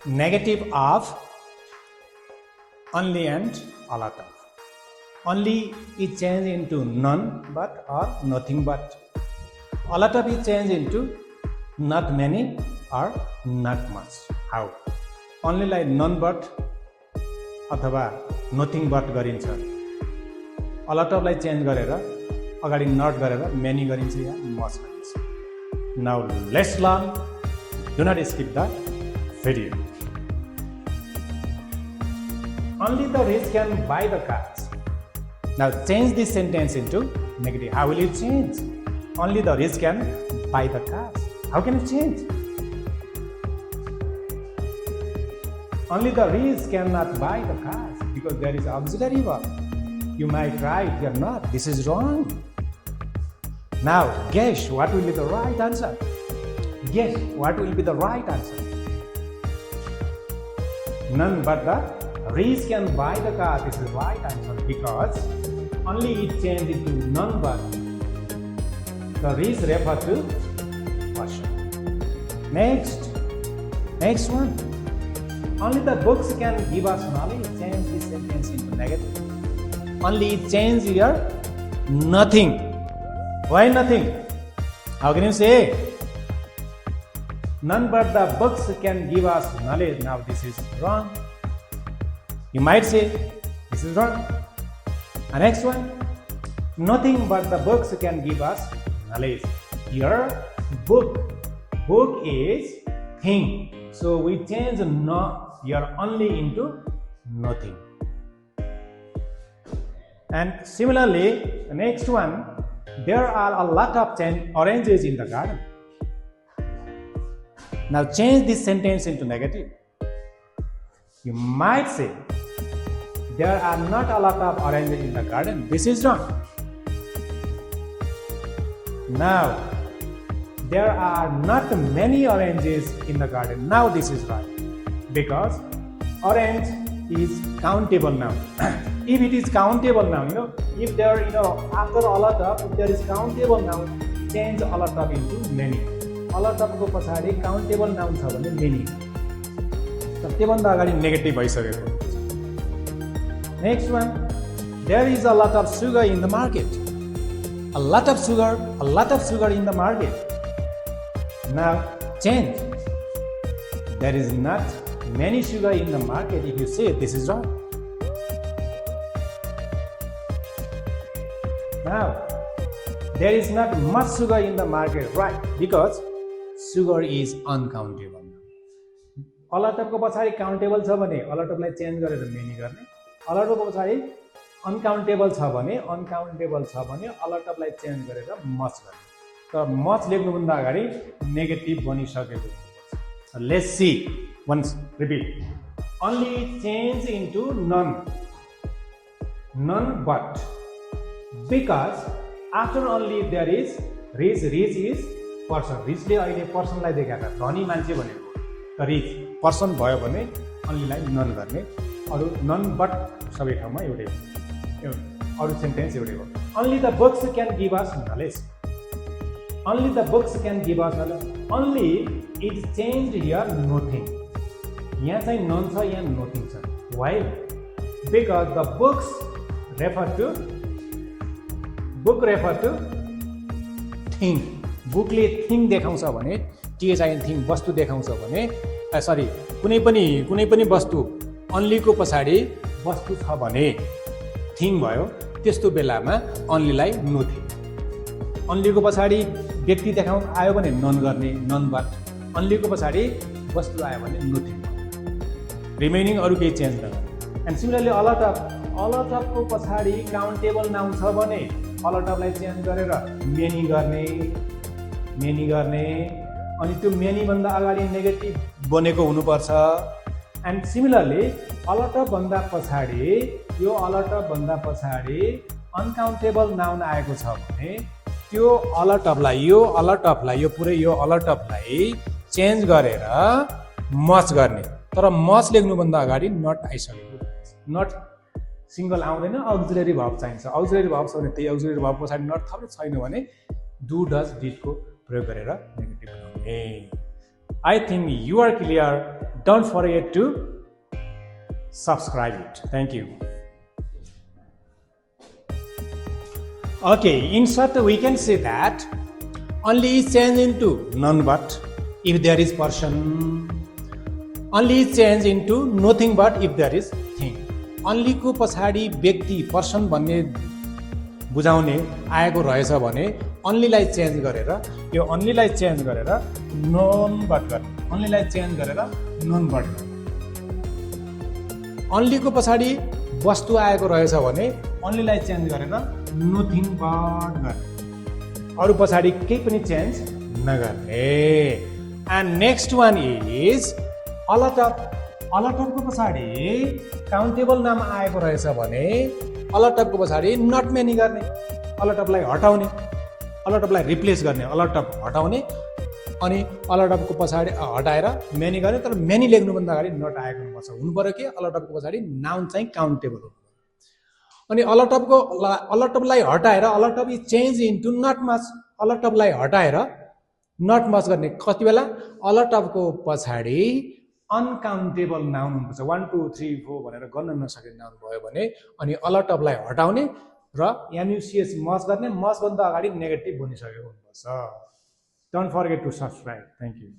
negative of only and a lot of. Only is changed into none but or nothing but. A lot of is changed into not many or not much. How? Only like none but अथवा nothing but गरिन्छ. A lot of लाई change गरेर अगाडि not गरेर many गरिन्छ या much गरिन्छ. Now let's learn. Do not skip the video. Only the rich can buy the cars. Now change this sentence into negative. How will you change? Only the rich can buy the cars. How can you change? Only the rich cannot buy the cars because there is auxiliary verb. You might write, you're not. This is wrong. Now guess what will be the right answer. Guess what will be the right answer. None but the rich can buy the car. This is right answer because only it changed into none but. The rich refer to person. Next one. Only the books can give us knowledge. Change this sentence into negative. Only it change here nothing. Why nothing? How can you say? None but the books can give us knowledge. Now this is wrong. You might say this is wrong. And next one. Nothing but the books can give us knowledge. Here book is thing. So we change no here only into nothing. And similarly, the next one, there are a lot of oranges in the garden. Now change this sentence into negative. You might say, there are not a lot of oranges in the garden. This is wrong. Now, there are not many oranges in the garden. Now this is right. Because orange is countable noun. If it is countable noun, if there, after a lot of, if there is countable noun, change a lot of into many. A lot of को पछाडि countable noun छ भने many. तर त्योभन्दा अगाडि negative भइसकेको. Next one, there is a lot of sugar in the market. A lot of sugar in the market. Now change. There is not many sugar in the market. If you say this is wrong. Now there is not much sugar in the market, right? Because sugar is uncountable. A lot of को पछाडि countable छ भने a lot of लाई change गरेर many गर्ने. A lot of को पछाडि uncountable छ भने a lot of लाई चेन्ज गरेर much गर्ने. तर much लेख्नुभन्दा अगाडि नेगेटिभ बनिसकेको. Let's see. Once repeat. Only change into none. None but. Because after only there is rich is person. Rich ले अहिले person लाई देखाएको छ. धनी मान्छे भनेको. त rich person भयो भने only लाई none गर्ने. अरु none but सबै ठाउँमा एउटै हो. अरु सेन्टेन्स एउटै हो. Only the books can give us knowledge. Only the books can give us knowledge. Only it changed here nothing. यहाँ चाहिँ none छ, यहाँ nothing छ. Why? Because the books refer to thing. बुकले thing देखाउँछ भने के चाहिँ thing वस्तु देखाउँछ भने कुनै पनि वस्तु only को पछाडि वस्तु छ भने thing भयो. त्यस्तो बेलामा only लाई nothing. only को पछाडि व्यक्ति देखाउन आयो भने none गर्ने, none but. only को पछाडि वस्तु आयो भने nothing. रिमेनिङ अरु केही चेन्ज नगर्ने. And similarly a lot of को पछाडि काउन्टेबल नाउन छ भने a lot of लाई चेन्ज गरेर many गर्ने अनि त्यो many भन्दा अगाडि नेगेटिभ बनेको हुनुपर्छ. And similarly a lot of भन्दा पछाडि यो a lot of भन्दा पछाडि अनकाउन्टेबल नाउन आएको छ भने त्यो a lot of लाई यो पुरै यो a lot of लाई चेन्ज गरेर much गर्ने. तर much लेख्नु भन्दा अगाडि not आइसकेको. not सिंगल आउँदैन, auxiliary verb चाहिन्छ. auxiliary verb छ भने त्यही auxiliary verb पछाडि not थप्नु छैन भने do does did को प्रयोग गरेर नेगेटिभ बनाउने. I think you are clear. Don't forget to subscribe it. Thank you. Okay, in short, we can say that only is change into none but if there is person. Only is change into nothing but if there is thing. Only को पछाडि व्यक्ति person भन्ने बुझाउने आएको रहेछ भने onlyलाई change गरेर यो onlyलाई चेन्ज गरेर नन बट गर्ने onlyलाई चेन्ज गरेर नन बट गर्ने only को पछाडि वस्तु आएको रहेछ भने onlyलाई चेन्ज गरेर नथिङ बट गर्ने अरु पछाडि केही पनि चेन्ज नगर्ने एन्ड नेक्स्ट वान इज अलटप अलटपको पछाडि काउन्टेबल नाम आएको रहेछ भने अलटपको पछाडि नट मेनी गर्ने अलटपलाई हटाउने अलटपलाई रिप्लेस गर्ने अलटप हटाउने अनि अलटपको पछाडि हटाएर मेनी गर्ने तर मेनी लेख्नुभन्दा अगाडि नट आएको हुनुपर्छ हुनु पर्यो कि अलटपको पछाडि नाउन चाहिँ काउन्टेबल हो अनि अलटपलाई हटाएर अलटप is change into not much अलटपलाई हटाएर नट मच गर्ने कति बेला अलटपको पछाडि अनकाउन्टेबल नाउन हुनुपर्छ 1 2 3 4 भनेर गर्न नसक्ने नाउन भयो भने अनि अलटपलाई हटाउने र एमयुसिएस मच गर्ने मच भन्दा अगाडि नेगेटिभ बनिसकेको हुनुपर्छ don't forget to subscribe thank you